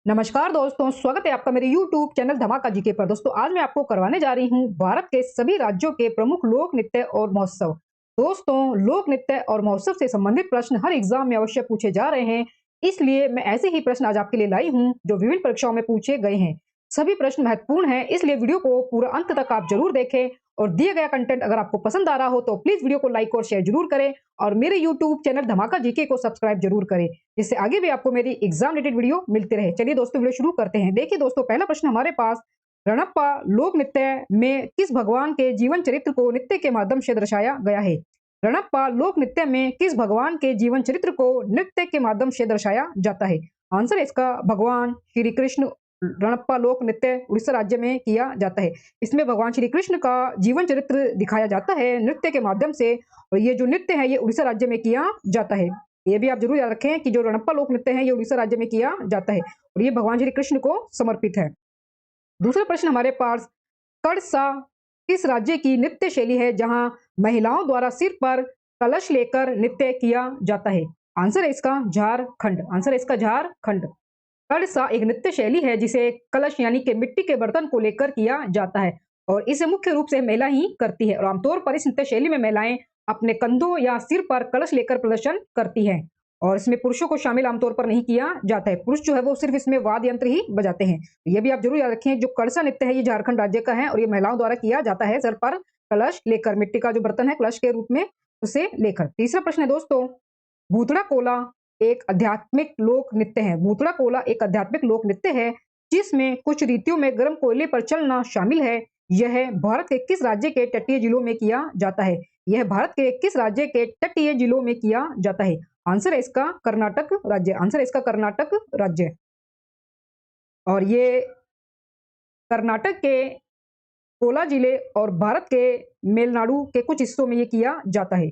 नमस्कार दोस्तों, स्वागत है आपका मेरे YouTube चैनल धमाका जीके पर। दोस्तों आज मैं आपको करवाने जा रही हूँ भारत के सभी राज्यों के प्रमुख लोक नृत्य और महोत्सव। दोस्तों लोक नृत्य और महोत्सव से संबंधित प्रश्न हर एग्जाम में अवश्य पूछे जा रहे हैं, इसलिए मैं ऐसे ही प्रश्न आज आपके लिए लाई हूँ जो विभिन्न परीक्षाओं में पूछे गए हैं। सभी प्रश्न महत्वपूर्ण हैं, इसलिए वीडियो को पूरा अंत तक आप जरूर देखें और दिए गया कंटेंट अगर आपको पसंद आ रहा हो तो प्लीज वीडियो को लाइक और शेयर जरूर करें और मेरे यूट्यूब चैनल धमाका जीके को सब्सक्राइब जरूर करें, जिससे आगे भी आपको मेरी एग्जाम रिलेटेड वीडियो मिलते रहे। चलिए दोस्तों वीडियो शुरू करते हैं। देखिए दोस्तों पहला प्रश्न हमारे पास, रणप्पा लोक नृत्य में किस भगवान के जीवन चरित्र को नृत्य के माध्यम से दर्शाया गया है? रणप्पा लोक नृत्य में किस भगवान के जीवन चरित्र को नृत्य के माध्यम से दर्शाया जाता है? आंसर है इसका भगवान श्री कृष्ण। रणप्पा लोक नृत्य उड़ीसा राज्य में किया जाता है। इसमें भगवान श्री कृष्ण का जीवन चरित्र दिखाया जाता है नृत्य के माध्यम से, और ये जो नृत्य है ये उड़ीसा राज्य में किया जाता है। ये भी आप जरूर याद रखें कि जो रणप्पा लोक नृत्य है ये उड़ीसा राज्य में किया जाता है और ये भगवान श्री कृष्ण को समर्पित है। दूसरा प्रश्न हमारे पास, कड़सा किस राज्य की नृत्य शैली है जहां महिलाओं द्वारा सिर पर कलश लेकर नृत्य किया जाता है? आंसर है इसका झारखंड। आंसर है इसका झारखंड। कड़सा एक नृत्य शैली है जिसे कलश यानी कि मिट्टी के बर्तन को लेकर किया जाता है और इसे मुख्य रूप से महिला ही करती है और आमतौर पर इस नृत्य शैली में महिलाएं अपने कंधों या सिर पर कलश लेकर प्रदर्शन करती हैं और इसमें पुरुषों को शामिल आमतौर पर नहीं किया जाता है। पुरुष जो है वो सिर्फ इसमें वाद्य यंत्र ही बजाते हैं। ये भी आप जरूर याद रखें, जो कड़सा नृत्य है ये झारखंड राज्य का है और ये महिलाओं द्वारा किया जाता है सर पर कलश लेकर, मिट्टी का जो बर्तन है कलश के रूप में उसे लेकर। तीसरा प्रश्न है दोस्तों, भूतड़ा कोला एक आध्यात्मिक लोक नृत्य है। भूतड़ा कोला एक आध्यात्मिक लोक नृत्य है जिसमें कुछ रीतियों में गर्म कोयले पर चलना शामिल है। यह भारत के किस राज्य के तटीय जिलों में किया जाता है? यह भारत के किस राज्य के तटीय जिलों में किया जाता है? आंसर है इसका कर्नाटक राज्य। आंसर है इसका कर्नाटक राज्य। और ये कर्नाटक के कोला जिले और भारत के मेलनाडु के कुछ हिस्सों में ये किया जाता है।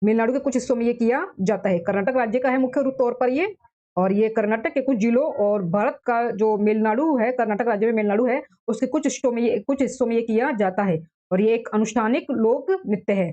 तमिलनाडु के कुछ हिस्सों में ये किया जाता है। कर्नाटक राज्य का है मुख्य रूप तौर पर ये, और ये कर्नाटक के कुछ जिलों और भारत का जो मेलनाडु है, कर्नाटक राज्य में मेलनाडु है, उसके कुछ हिस्सों में ये किया जाता है और ये एक अनुष्ठानिक लोक नृत्य है।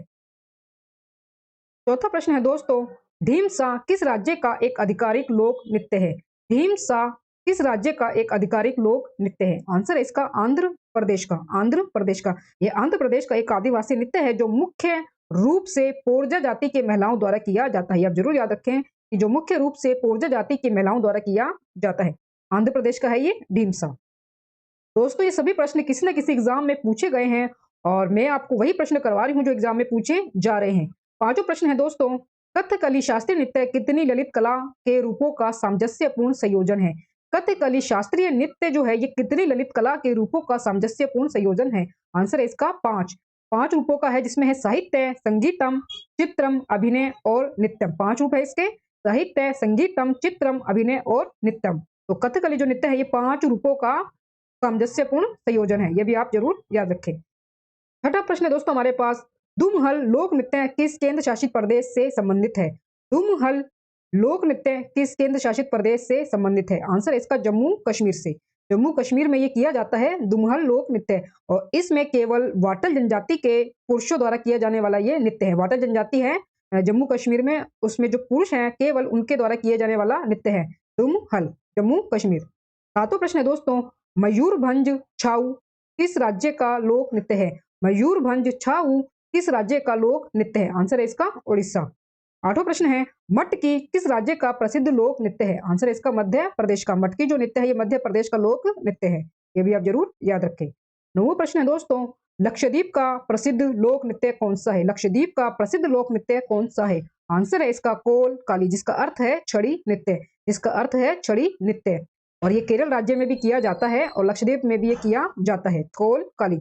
चौथा प्रश्न है दोस्तों, ढीमसा किस राज्य का एक आधिकारिक लोक नृत्य है? ढीमसा किस राज्य का एक आधिकारिक लोक नृत्य है? आंसर है इसका आंध्र प्रदेश का। आंध्र प्रदेश का। यह आंध्र प्रदेश का एक आदिवासी नृत्य है जो मुख्य रूप से पोरजा जाति की महिलाओं द्वारा किया जाता है। आप जरूर याद रखें कि जो मुख्य रूप से पोरजा जाति की महिलाओं द्वारा किया जाता है, आंध्र प्रदेश का है ये ढीमसा। दोस्तों ये सभी प्रश्न किसी न किसी एग्जाम में पूछे गए हैं और मैं आपको वही प्रश्न करवा रही हूँ जो एग्जाम में पूछे जा रहे हैं। पांचों प्रश्न है दोस्तों, कथकली शास्त्रीय नृत्य कितनी ललित कला के रूपों का सामंजस्यपूर्ण संयोजन है? कथकली शास्त्रीय नृत्य जो है ये कितनी ललित कला के रूपों का सामंजस्यपूर्ण संयोजन है? आंसर है इसका पांच रूपों का है, जिसमें है साहित्य, संगीतम, चित्रम, अभिनय और नृत्यम। पांच रूप है इसके, साहित्य, संगीतम, चित्रम, अभिनय और नृत्यम। तो कथकली जो नृत्य है ये पांच रूपों का सामंजस्यपूर्ण संयोजन है, ये भी आप जरूर याद रखें। छठा प्रश्न है दोस्तों हमारे पास, दुमहल लोक नृत्य किस केंद्र शासित प्रदेश से संबंधित है? दुमहल लोक नृत्य किस केंद्र शासित प्रदेश से संबंधित है? आंसर है इसका जम्मू कश्मीर से। जम्मू कश्मीर में ये किया जाता है दुमहल लोक नृत्य, और इसमें केवल वाटल जनजाति के पुरुषों द्वारा किया जाने वाला ये नृत्य है। वाटल जनजाति है जम्मू कश्मीर में, उसमें जो पुरुष हैं केवल उनके द्वारा किए जाने वाला नृत्य है दुमहल, जम्मू कश्मीर। सातों प्रश्न है दोस्तों, मयूरभंज छाऊ किस राज्य का लोक नृत्य है? मयूरभंज छाऊ किस राज्य का लोक नृत्य है? आंसर है इसका उड़ीसा। आठवां प्रश्न है, मटकी किस राज्य का प्रसिद्ध लोक नृत्य है? आंसर है इसका मध्य प्रदेश का। मटकी जो नृत्य है ये मध्य प्रदेश का लोक नृत्य है, ये भी आप जरूर याद रखें। नौवां प्रश्न है दोस्तों, लक्षद्वीप का प्रसिद्ध लोक नृत्य कौन सा है? लक्षद्वीप का प्रसिद्ध लोक नृत्य कौन सा है? आंसर है इसका कोल काली, जिसका अर्थ है छड़ी नृत्य। जिसका अर्थ है छड़ी नृत्य, और ये केरल राज्य में भी किया जाता है और लक्षद्वीप में भी ये किया जाता है, कोल काली।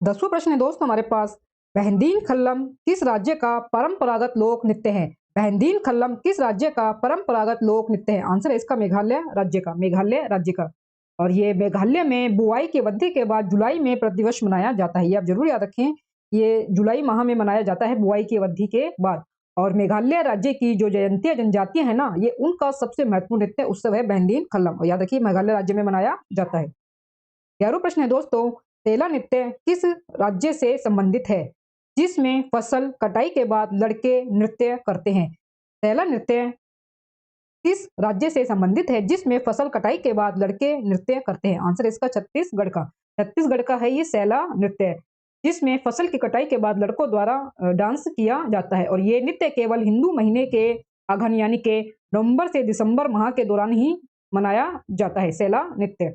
10वां प्रश्न है दोस्तों हमारे पास, बहंदीन खल्लम किस राज्य का परंपरागत लोक नृत्य है? बहंदीन खल्लम किस राज्य का परंपरागत लोक नृत्य है? आंसर है इसका मेघालय राज्य का। मेघालय राज्य का। और ये मेघालय में बुआई की अवधि के बाद जुलाई में प्रतिवर्ष मनाया जाता है, ये आप जरूर याद रखें। ये जुलाई माह में मनाया जाता है बुआई की अवधि के बाद। और मेघालय राज्य की जो जयंतीय जनजातियां है ना, ये उनका सबसे महत्वपूर्ण नृत्य उत्सव है बहंदीन खल्लम, और याद रखिए मेघालय राज्य में मनाया जाता है। 11वां प्रश्न है दोस्तों, तेला नृत्य किस राज्य से संबंधित है जिसमें फसल कटाई के बाद लड़के नृत्य करते हैं? तेला नृत्य किस राज्य से संबंधित है जिसमें फसल कटाई के बाद लड़के नृत्य करते हैं? आंसर इसका छत्तीसगढ़ का। छत्तीसगढ़ का है ये सैला नृत्य, जिसमें फसल की कटाई के बाद लड़कों द्वारा डांस किया जाता है और ये नृत्य केवल हिंदू महीने के अगहन यानी के नवंबर से दिसंबर माह के दौरान ही मनाया जाता है, सैला नृत्य।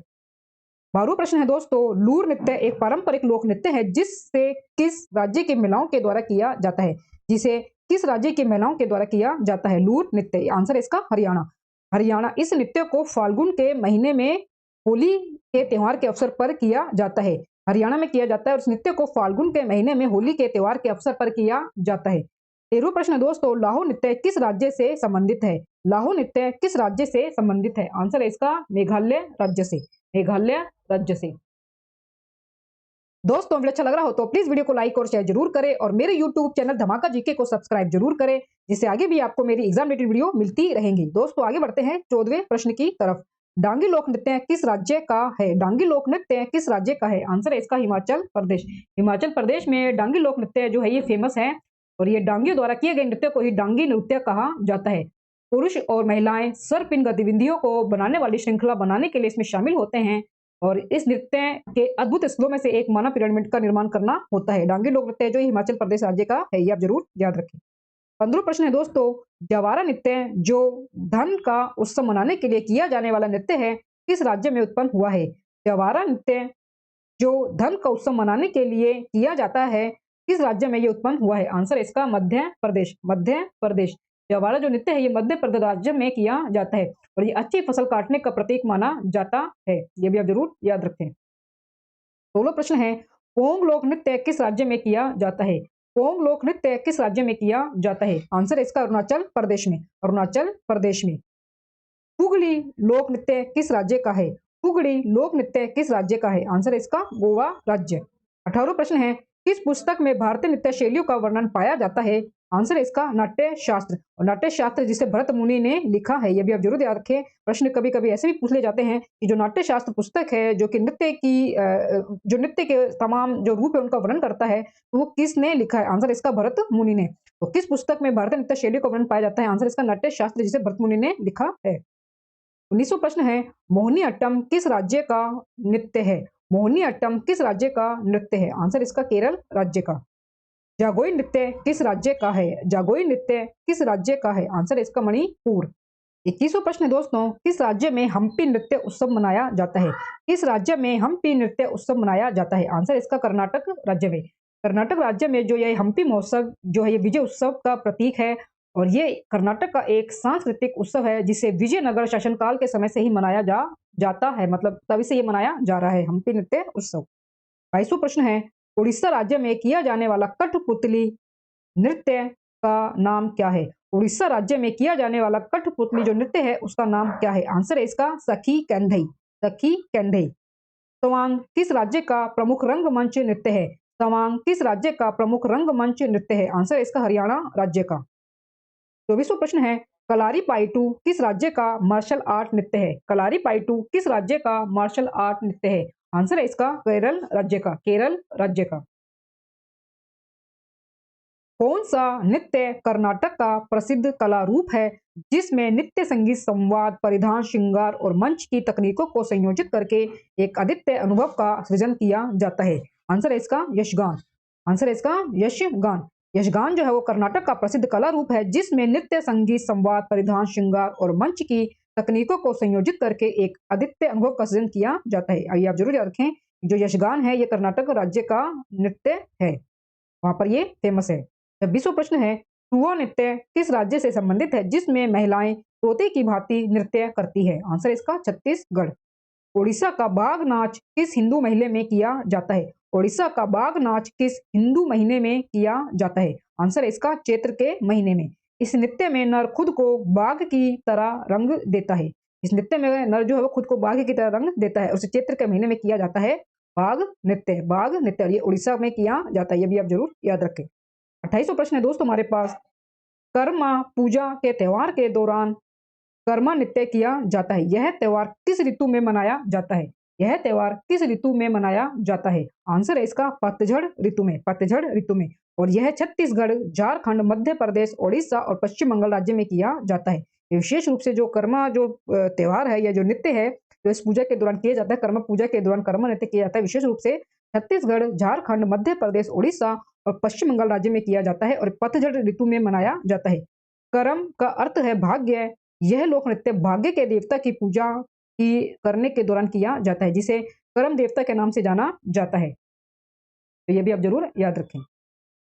12वां प्रश्न है दोस्तों, लूर नृत्य एक पारंपरिक लोक नृत्य है जिससे किस राज्य की महिलाओं के द्वारा किया जाता है? जिसे किस राज्य की महिलाओं के द्वारा किया जाता है लूर नृत्य? आंसर इसका हरियाणा। हरियाणा इस नृत्य को फाल्गुन के महीने में होली के त्योहार के अवसर पर किया जाता है। हरियाणा में किया जाता है और इस नृत्य को फाल्गुन के महीने में होली के त्योहार के अवसर पर किया जाता है। 13वां प्रश्न दोस्तों, लाहो नृत्य किस राज्य से संबंधित है? लाहो नृत्य किस राज्य से संबंधित है? आंसर है इसका मेघालय राज्य से। मेघालय राज्य से। दोस्तों वीडियो अच्छा लग रहा हो तो प्लीज वीडियो को लाइक और शेयर जरूर करें और मेरे यूट्यूब चैनल धमाका जीके को सब्सक्राइब जरूर करें, जिससे आगे भी आपको मेरी एग्जाम रिलेटेड वीडियो मिलती रहेंगी। दोस्तों आगे बढ़ते हैं 14वें प्रश्न की तरफ। डांगी लोक नृत्य किस राज्य का है? डांगी लोक नृत्य किस राज्य का है? आंसर है इसका हिमाचल प्रदेश। हिमाचल प्रदेश में डांगी लोक नृत्य जो है ये फेमस है और ये डांगियों द्वारा किए गए नृत्य को ही डांगी नृत्य कहा जाता है। पुरुष और महिलाएं सर्प इन गतिविधियों को बनाने वाली श्रृंखला बनाने के लिए इसमें शामिल होते हैं और इस नृत्य के अद्भुत स्थलों में से एक मानव पिरामिड का निर्माण करना होता है। डांगी लोक नृत्य जो हिमाचल प्रदेश राज्य का है, ये आप जरूर याद रखें। 15वां प्रश्न है दोस्तों, जवारा नृत्य जो धन का उत्सव मनाने के लिए किया जाने वाला नृत्य है किस राज्य में उत्पन्न हुआ है? जवारा नृत्य जो धन का उत्सव मनाने के लिए किया जाता है किस राज्य में ये उत्पन्न हुआ है? आंसर इसका मध्य प्रदेश। मध्य प्रदेश। जवारा जो नृत्य है ये मध्य प्रदेश राज्य में किया जाता है और ये अच्छी फसल काटने का प्रतीक माना जाता है, ये भी आप जरूर याद रखें। 16वां प्रश्न है, पोंग लोक नृत्य किस राज्य में किया जाता है? पोंग लोक नृत्य किस राज्य में किया जाता है? आंसर इसका अरुणाचल प्रदेश में। अरुणाचल प्रदेश में। फुगड़ी लोक नृत्य किस राज्य का है? फुगड़ी लोक नृत्य किस राज्य का है? आंसर इसका गोवा राज्य। 18वां प्रश्न है, किस पुस्तक में भारतीय नृत्य शैलियों का वर्णन पाया जाता है? आंसर इसका नाट्य शास्त्र। और नाट्य शास्त्र जिसे भरत मुनि ने लिखा है, यह भी आप जरूर याद रखें। प्रश्न कभी कभी ऐसे भी पूछ ले जाते हैं कि जो नाट्य शास्त्र पुस्तक है जो कि जो नृत्य के तमाम जो रूप है उनका वर्णन करता है, तो वो किसने लिखा है? आंसर इसका भरत मुनि ने। तो किस पुस्तक में भारतीय नृत्य शैलियों का वर्णन पाया जाता है? आंसर इसका नाट्य शास्त्र जिसे भरत मुनि ने लिखा है। 19वां प्रश्न है, मोहिनी अट्टम किस राज्य का नृत्य है? मोहिनी अट्टम किस राज्य का नृत्य है? आंसर इसका केरल राज्य का। जागोई नृत्य किस राज्य का है? जागोई नृत्य किस राज्य का है? आंसर इसका मणिपुर। 21वां प्रश्न है दोस्तों, किस राज्य में हम्पी नृत्य उत्सव मनाया जाता है? किस राज्य में हम्पी नृत्य उत्सव मनाया जाता है? आंसर इसका कर्नाटक राज्य में। कर्नाटक राज्य में जो ये हम्पी महोत्सव जो है ये विजय उत्सव का प्रतीक है और ये कर्नाटक का एक सांस्कृतिक उत्सव है जिसे विजयनगर शासनकाल के समय से ही मनाया जाता है, मतलब तभी से ये मनाया जा रहा है हम्पी नृत्य उत्सव। 22वां प्रश्न है, उड़ीसा राज्य में किया जाने वाला कठपुतली नृत्य का नाम क्या है? उड़ीसा राज्य में किया जाने वाला कठपुतली जो नृत्य है उसका नाम क्या है? आंसर है इसका सखी कैंधई। सखी कैंधई। तवांग किस राज्य का प्रमुख रंगमंच नृत्य है? तवांग किस राज्य का प्रमुख रंगमंच नृत्य है? आंसर है इसका हरियाणा राज्य का। 24वां प्रश्न है, कलारी पाइटू किस राज्य का मार्शल आर्ट नृत्य है? कलारी पाइटू किस राज्य का मार्शल आर्ट नृत्य है? आंसर है इसका केरल राज्य का। केरल राज्य का। कौन सा नृत्य कर्नाटक का प्रसिद्ध कला रूप है जिसमें नृत्य संगीत संवाद परिधान श्रृंगार और मंच की तकनीकों को संयोजित करके एक अद्वितीय अनुभव का सृजन किया जाता है? आंसर है इसका यक्षगान। आंसर है इसका यक्षगान। यक्षगान जो है वो कर्नाटक का प्रसिद्ध कला रूप है जिसमें नृत्य संगीत संवाद परिधान श्रृंगार और मंच की तकनीकों को संयोजित करके एक अद्वितीय अनुभव का सृजन किया जाता है। आइए आप जरूर याद रखें, जो यक्षगान है ये कर्नाटक राज्य का नृत्य है, वहां पर ये फेमस है। 26वां प्रश्न है, टुआ नृत्य किस राज्य से संबंधित है जिसमें महिलाएं तोते की भांति नृत्य करती है? आंसर इसका छत्तीसगढ़। ओडिशा का बाघ नाच किस हिंदू महीने में किया जाता है? ओडिशा का बाघ नाच किस हिंदू महीने में किया जाता है? आंसर है इसका चैत्र के महीने में। इस नृत्य में नर खुद को बाघ की तरह रंग देता है। इस नृत्य में नर जो है वो खुद को बाघ की तरह रंग देता है और इसे चैत्र के महीने में किया जाता है बाघ नृत्य। बाघ नृत्य ये उड़ीसा में किया जाता है, ये भी आप जरूर याद रखें। 28वां प्रश्न है दोस्तों हमारे पास, कर्मा पूजा के त्योहार के दौरान कर्मा नृत्य किया जाता है। यह त्योहार किस ऋतु में मनाया जाता है? यह त्योहार किस ऋतु में मनाया जाता है? आंसर है इसका पतझड़ ऋतु में। पतझड़ ऋतु में। और यह छत्तीसगढ़, झारखंड, मध्य प्रदेश, ओडिशा और पश्चिम बंगाल राज्य में किया जाता है। ये विशेष रूप से जो कर्मा जो त्योहार है या जो नृत्य है, जो इस पूजा के दौरान किया जाता है, कर्म पूजा के दौरान कर्म नृत्य किया जाता है, विशेष रूप से छत्तीसगढ़, झारखंड, मध्य प्रदेश, उड़ीसा और पश्चिम बंगाल राज्य में किया जाता है और पतझड़ ऋतु में मनाया जाता है। करम का अर्थ है भाग्य। यह लोक नृत्य भाग्य के देवता की पूजा की करने के दौरान किया जाता है, जिसे करम देवता के नाम से जाना जाता है। तो ये भी आप जरूर याद रखें।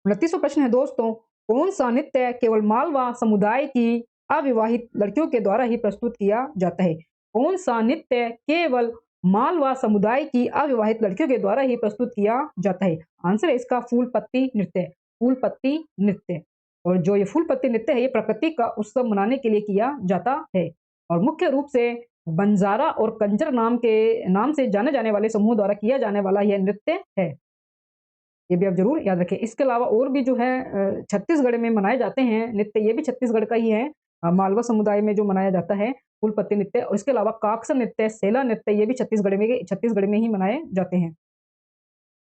29वां प्रश्न है दोस्तों, कौन सा नृत्य केवल मालवा समुदाय की अविवाहित लड़कियों के द्वारा ही प्रस्तुत किया जाता है? कौन सा नृत्य केवल मालवा समुदाय की अविवाहित लड़कियों के द्वारा ही प्रस्तुत किया जाता है? आंसर है इसका फूल पत्ती नृत्य। फूल पत्ती नृत्य। और जो ये फूल पत्ती नृत्य है, ये प्रकृति का उत्सव मनाने के लिए किया जाता है और मुख्य रूप से बंजारा और कंजर नाम से जाने जाने वाले समूह द्वारा किया जाने वाला यह नृत्य है। ये भी आप जरूर याद रखें। इसके अलावा और भी जो है छत्तीसगढ़ में मनाए जाते हैं नृत्य, ये भी छत्तीसगढ़ का ही है। मालवा समुदाय में जो मनाया जाता है फूल पत्ती नृत्य, और इसके अलावा काक्सर नृत्य, सेला नृत्य, ये भी छत्तीसगढ़ में ही मनाए जाते हैं।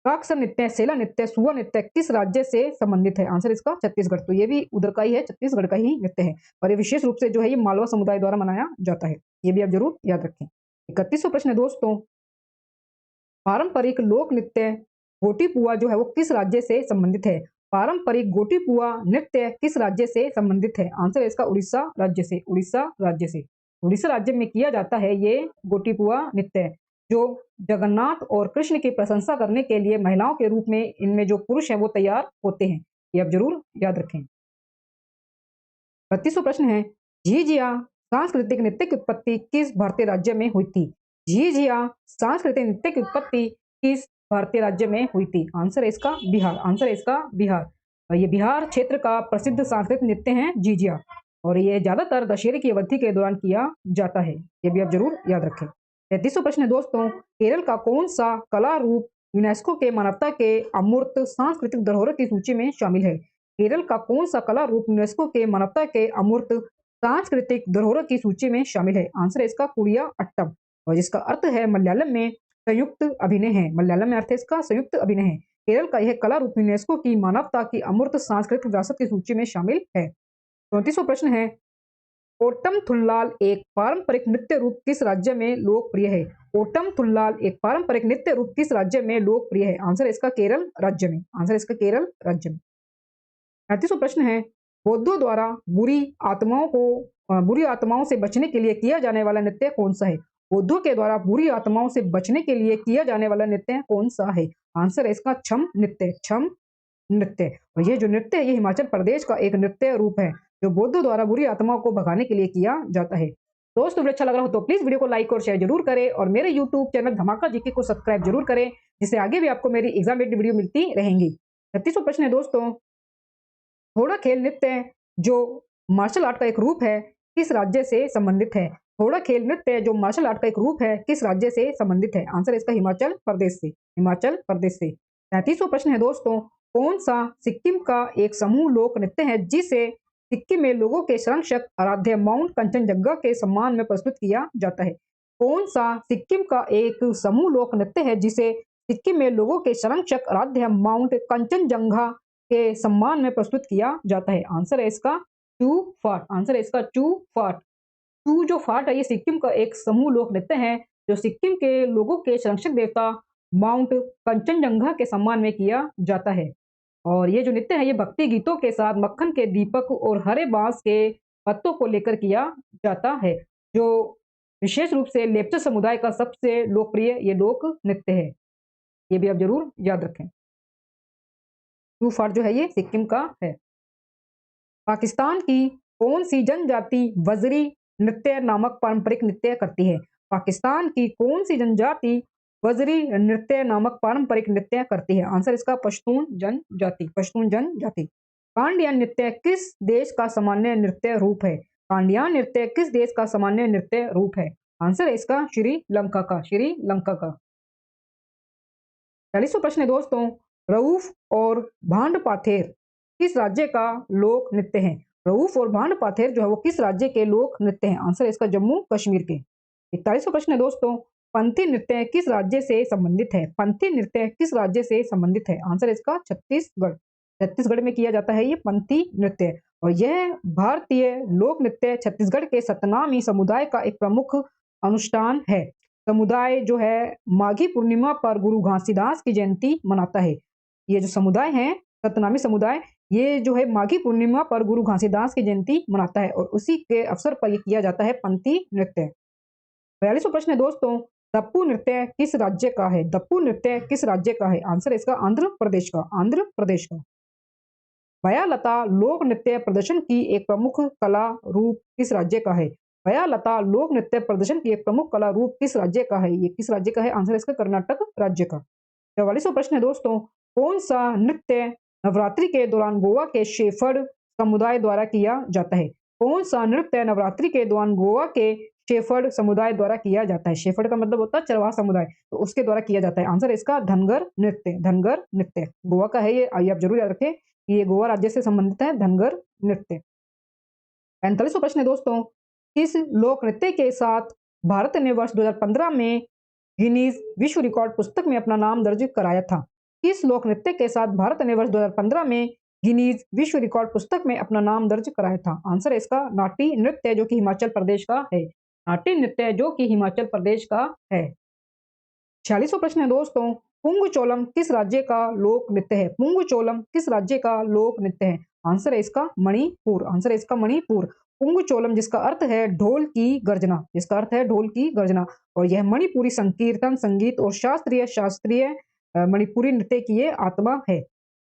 काक्सर नृत्य, सेला नृत्य, सुआ नृत्य किस राज्य से संबंधित है? आंसर इसका छत्तीसगढ़। तो ये भी उधर का ही है, छत्तीसगढ़ का ही नृत्य है और ये विशेष रूप से जो है ये मालवा समुदाय द्वारा मनाया जाता है। ये भी आप जरूर याद रखें। 31वां प्रश्न है दोस्तों, पारंपरिक लोक नृत्य गोटीपुआ जो है वो किस राज्य से संबंधित है? पारंपरिक गोटीपुआ नृत्य किस राज्य से संबंधित है? आंसर है इसका उड़ीसा राज्य से। उड़ीसा राज्य से। उड़ीसा राज्य में किया जाता है ये गोटीपुआ नृत्य, जो जगन्नाथ और कृष्ण की प्रशंसा करने के लिए महिलाओं के रूप में इनमें जो पुरुष हैं वो तैयार होते हैं। ये आप जरूर याद रखें। 32वां प्रश्न है, झिझिया सांस्कृतिक नृत्य की उत्पत्ति किस भारतीय राज्य में हुई थी? झिझिया सांस्कृतिक नृत्य की उत्पत्ति किस भारतीय राज्य में हुई थी? आंसर है इसका बिहार। आंसर है इसका बिहार। और ये बिहार क्षेत्र का प्रसिद्ध सांस्कृतिक नृत्य है झिझिया और ये ज्यादातर दशहरे की अवधि के दौरान किया जाता है। ये भी आप जरूर याद रखें। 33वां प्रश्न है दोस्तों, केरल का कौन सा कला रूप यूनेस्को के मानवता के अमूर्त सांस्कृतिक धरोहर की सूची में शामिल है? केरल का कौन सा कला रूप यूनेस्को के मानवता के अमूर्त सांस्कृतिक धरोहर की सूची में शामिल है? आंसर है इसका कुड़िया अट्टम, और जिसका अर्थ है मलयालम में संयुक्त अभिनय है। मलयालम में अर्थ है इसका संयुक्त अभिनय है। केरल का यह कला रूप यूनेस्को की मानवता की अमूर्त सांस्कृतिक विरासत की सूची में शामिल है। 34वां प्रश्न है, ओटम थुल्लाल एक पारंपरिक नृत्य रूप किस राज्य में लोकप्रिय है? ओटम थुल्लाल एक पारंपरिक नृत्य रूप किस राज्य में लोकप्रिय है? आंसर है इसका केरल राज्य में। आंसर है इसका केरल राज्य में। 35वां प्रश्न है, बौद्धों द्वारा बुरी आत्माओं से बचने के लिए किया जाने वाला नृत्य कौन सा है? बौद्धों के द्वारा बुरी आत्माओं से बचने के लिए किया जाने वाला नृत्य कौन सा है? आंसर है इसका छम नृत्य। छम नृत्य। और ये जो नृत्य है ये हिमाचल प्रदेश का एक नृत्य रूप है जो बौद्धों द्वारा बुरी आत्माओं को भगाने के लिए किया जाता है। दोस्तों वीडियो अच्छा लग रहा हो तो प्लीज वीडियो को लाइक और शेयर जरूर करें और मेरे यूट्यूब चैनल धमाका जीके को सब्सक्राइब जरूर करें, जिससे आगे भी आपको मेरी एग्जाम रिलेटेड वीडियो मिलती रहेंगी। 36वां प्रश्न है दोस्तों, थोड़ा खेल नृत्य जो मार्शल आर्ट का एक रूप है किस राज्य से संबंधित है? थोड़ा खेल नृत्य जो मार्शल आर्ट का एक रूप है किस राज्य से संबंधित है? आंसर इसका हिमाचल प्रदेश से। हिमाचल प्रदेश से। 33वां प्रश्न है दोस्तों, कौन सा सिक्किम का एक समूह लोक नृत्य है जिसे सिक्किम में लोगों के संरक्षक आराध्य माउंट कंचनजंगा के सम्मान में प्रस्तुत किया जाता है? कौन सा सिक्किम का एक समूह लोक नृत्य है जिसे सिक्किम में लोगों के संरक्षक आराध्य माउंट कंचनजंगा के सम्मान में प्रस्तुत किया जाता है? आंसर है इसका चू फाट। आंसर है इसका चू फाट। चू जो फाट है ये सिक्किम का एक समूह लोक नृत्य है जो सिक्किम के लोगों के संरक्षक देवता माउंट कंचनजंगा के सम्मान में किया जाता है। और ये जो नृत्य है ये भक्ति गीतों के साथ मक्खन के दीपक और हरे बांस के पत्तों को लेकर किया जाता है, जो विशेष रूप से लेप्चा समुदाय का सबसे लोकप्रिय ये लोक नृत्य है। ये भी आप जरूर याद रखें। चू फाट जो है ये सिक्किम का है। पाकिस्तान की कौन सी जनजाति वजरी नृत्य नामक पारंपरिक नृत्य करती है? पाकिस्तान की कौन सी जनजाति वजरी नृत्य नामक पारंपरिक नृत्य करती है? आंसर इसका पश्तून जनजाति। पश्तून जनजाति। कांडियान नृत्य किस देश का सामान्य नृत्य रूप है? कांडियान नृत्य किस देश का सामान्य नृत्य रूप है? आंसर है इसका श्रीलंका का। श्रीलंका का। 40वां प्रश्न है दोस्तों, रऊफ और भांड पाथेर किस राज्य का लोक नृत्य है? रऊफ और भांड पाथेर जो है वो किस राज्य के लोक नृत्य हैं? आंसर है इसका जम्मू कश्मीर के। 41वां प्रश्न है दोस्तों, पंथी नृत्य किस राज्य से संबंधित है? पंथी नृत्य किस राज्य से संबंधित है? आंसर है इसका छत्तीसगढ़। छत्तीसगढ़ में किया जाता है ये पंथी नृत्य। और यह भारतीय लोक नृत्य छत्तीसगढ़ के सतनामी समुदाय का एक प्रमुख अनुष्ठान है। समुदाय जो है माघी पूर्णिमा पर गुरु घासीदास की जयंती मनाता है। ये जो समुदाय है सतनामी समुदाय, ये जो है माघी पूर्णिमा पर गुरु घासीदास की जयंती मनाता है और उसी के अवसर पर ये किया जाता है पंथी नृत्य। 42वां प्रश्न है दोस्तों, दप्पू नृत्य किस राज्य का है? दप्पू नृत्य किस राज्य का है? आंसर है इसका आंध्र प्रदेश का, आंध्र प्रदेश का। भयालता लोक नृत्य प्रदर्शन की एक प्रमुख कला रूप किस राज्य का है? भयालता लोक नृत्य प्रदर्शन की एक प्रमुख कला रूप किस राज्य का है? ये किस राज्य का है? आंसर इसका कर्नाटक राज्य का। 44वां प्रश्न है दोस्तों, कौन सा नृत्य नवरात्रि के दौरान गोवा के शेफर्ड समुदाय द्वारा किया जाता है? कौन सा नृत्य नवरात्रि के दौरान गोवा के शेफर्ड समुदाय द्वारा किया जाता है? शेफर्ड का मतलब होता है चरवाहा समुदाय, तो उसके द्वारा किया जाता है। आंसर है इसका धनगर नृत्य, धनगर नृत्य गोवा का है ये, आइए आप जरूर याद रखें, ये गोवा राज्य से संबंधित है धनगर नृत्य। 45वां प्रश्न है दोस्तों, किस लोक नृत्य के साथ भारत ने वर्ष 2015 में गिनीज विश्व रिकॉर्ड पुस्तक में अपना नाम दर्ज कराया था? किस लोक नृत्य के साथ भारत ने वर्ष 2015 में गिनीज विश्व रिकॉर्ड पुस्तक में अपना नाम दर्ज कराया था? आंसर है इसका नाट्य नृत्य जो कि हिमाचल प्रदेश का है, नाट्य नृत्य जो कि हिमाचल प्रदेश का है। 46वां प्रश्न है दोस्तों, पुंगचोलम किस राज्य का लोक नृत्य है? पुंगचोलम किस राज्य का लोक नृत्य है? आंसर है इसका मणिपुर, आंसर है इसका मणिपुर। पुंगचोलम जिसका अर्थ है ढोल की गर्जना, जिसका अर्थ है ढोल की गर्जना, और यह मणिपुरी संकीर्तन संगीत और शास्त्रीय मणिपुरी नृत्य की ये आत्मा है।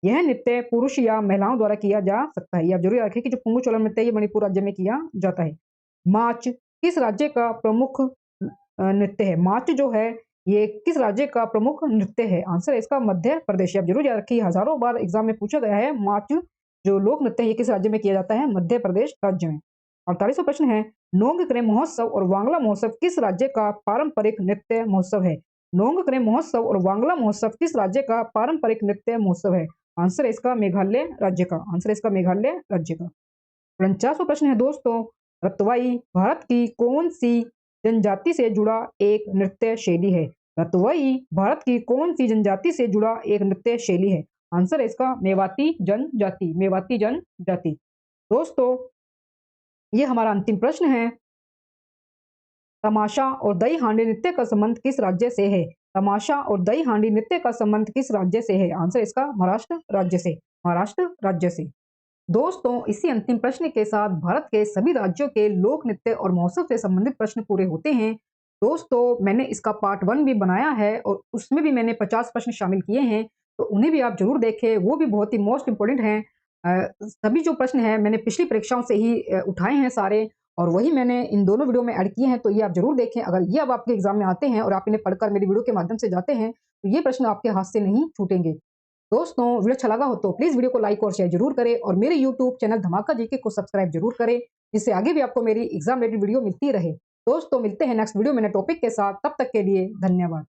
यह नृत्य पुरुष या महिलाओं द्वारा किया जा सकता है। ये आप जरूर याद रखें कि जो पुंगचोलम नृत्य है ये मणिपुर राज्य में किया जाता है। मार्च किस राज्य का प्रमुख नृत्य है? मार्च जो है ये किस राज्य का प्रमुख नृत्य है? आंसर है इसका मध्य प्रदेश। आप जरूर याद रखिए, हजारों बार एग्जाम में पूछा गया है, मार्च जो लोक नृत्य है ये किस राज्य में किया जाता है? मध्य प्रदेश राज्य में। 48वां प्रश्न है, नोंगक्रे महोत्सव और वांगला महोत्सव किस राज्य का पारंपरिक नृत्य महोत्सव है? नोंगक्रे महोत्सव और वांगला महोत्सव किस राज्य का पारंपरिक नृत्य महोत्सव है? आंसर है इसका मेघालय राज्य का, आंसर है इसका मेघालय राज्य का। 49वां प्रश्न है दोस्तों, रतवाई भारत की कौन सी जनजाति से जुड़ा एक नृत्य शैली है? रतवाई भारत की कौन सी जनजाति से जुड़ा एक नृत्य शैली है? आंसर है इसका मेवाती जनजाति, मेवाती जनजाति। दोस्तों ये हमारा अंतिम प्रश्न है, तमाशा और दही हांडी नृत्य का संबंध किस राज्य से है? तमाशा और दही हांडी नृत्य का संबंध किस राज्य से है? आंसर इसका महाराष्ट्र राज्य से, महाराष्ट्र राज्य से। दोस्तों इसी अंतिम प्रश्न के साथ भारत के सभी राज्यों के लोक नृत्य और महोत्सव से संबंधित प्रश्न पूरे होते हैं। दोस्तों मैंने इसका पार्ट 1 भी बनाया है और उसमें भी मैंने 50 प्रश्न शामिल किए हैं, तो उन्हें भी आप जरूर देखें, वो भी बहुत ही मोस्ट इंपोर्टेंट हैं। सभी जो प्रश्न हैं मैंने पिछली परीक्षाओं से ही उठाए हैं सारे, और वही मैंने इन दोनों वीडियो में ऐड किए हैं, तो ये आप जरूर देखें। अगर ये अब आपके एग्जाम में आते हैं और आप इन्हें पढ़कर मेरी वीडियो के माध्यम से जाते हैं, तो ये प्रश्न आपके हाथ से नहीं छूटेंगे। दोस्तों वीडियो अच्छा लगा हो तो प्लीज वीडियो को लाइक और शेयर जरूर करें, और मेरे यूट्यूब चैनल धमाका जीके को सब्सक्राइब जरूर करें, जिससे आगे भी आपको मेरी एग्जाम रिलेटेड वीडियो मिलती रहे। दोस्तों मिलते हैं नेक्स्ट वीडियो में नए टॉपिक के साथ, तब तक के लिए धन्यवाद।